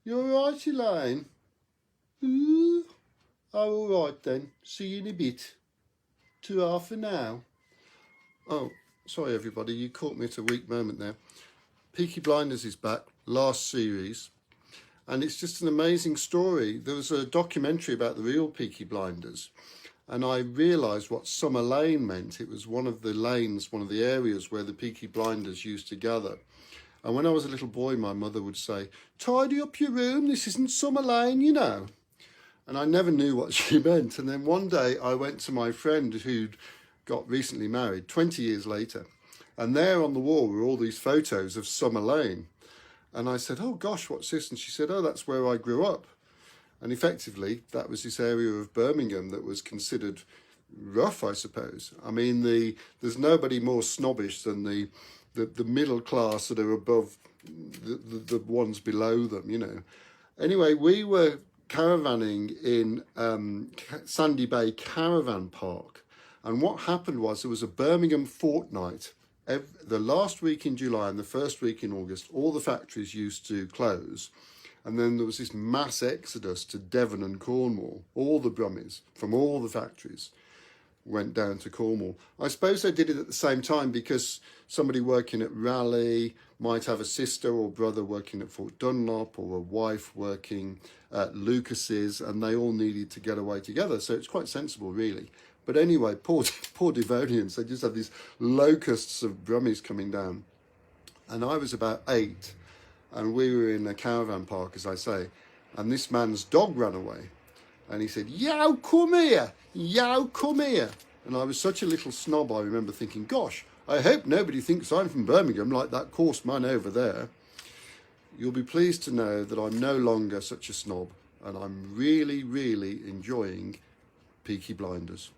You all right, Elaine? Ooh. Oh, all right then. See you in a bit. Ta for now. Oh, sorry everybody, you caught me at a weak moment there. Peaky Blinders is back, last series, and it's just an amazing story. There was a documentary about the real Peaky Blinders, and I realised what Summer Lane meant. It was one of the lanes, one of the areas where the Peaky Blinders used to gather. And when I was a little boy, my mother would say, "Tidy up your room, this isn't Summer Lane, you know." And I never knew what she meant. And then one day I went to my friend who'd got recently married, 20 years later. And there on the wall were all these photos of Summer Lane. And I said, "Oh gosh, what's this?" And she said, "Oh, that's where I grew up." And effectively, that was this area of Birmingham that was considered rough, I suppose. I mean, there's nobody more snobbish than the middle class that are above the ones below them, you know. Anyway, we were caravanning in Sandy Bay Caravan Park. And what happened was there was a Birmingham fortnight. The last week in July and the first week in August, all the factories used to close. And then there was this mass exodus to Devon and Cornwall. All the Brummies from all the factories went down to Cornwall. I suppose they did it at the same time because somebody working at Raleigh might have a sister or brother working at Fort Dunlop or a wife working at Lucas's, and they all needed to get away together. So it's quite sensible, really. But anyway, poor Devonians, they just had these locusts of Brummies coming down. And I was about 8, and we were in a caravan park, as I say, and this man's dog ran away. And he said, "Yow, come here! Yow, come here!" And I was such a little snob, I remember thinking, gosh, I hope nobody thinks I'm from Birmingham like that coarse man over there. You'll be pleased to know that I'm no longer such a snob, and I'm really, really enjoying Peaky Blinders.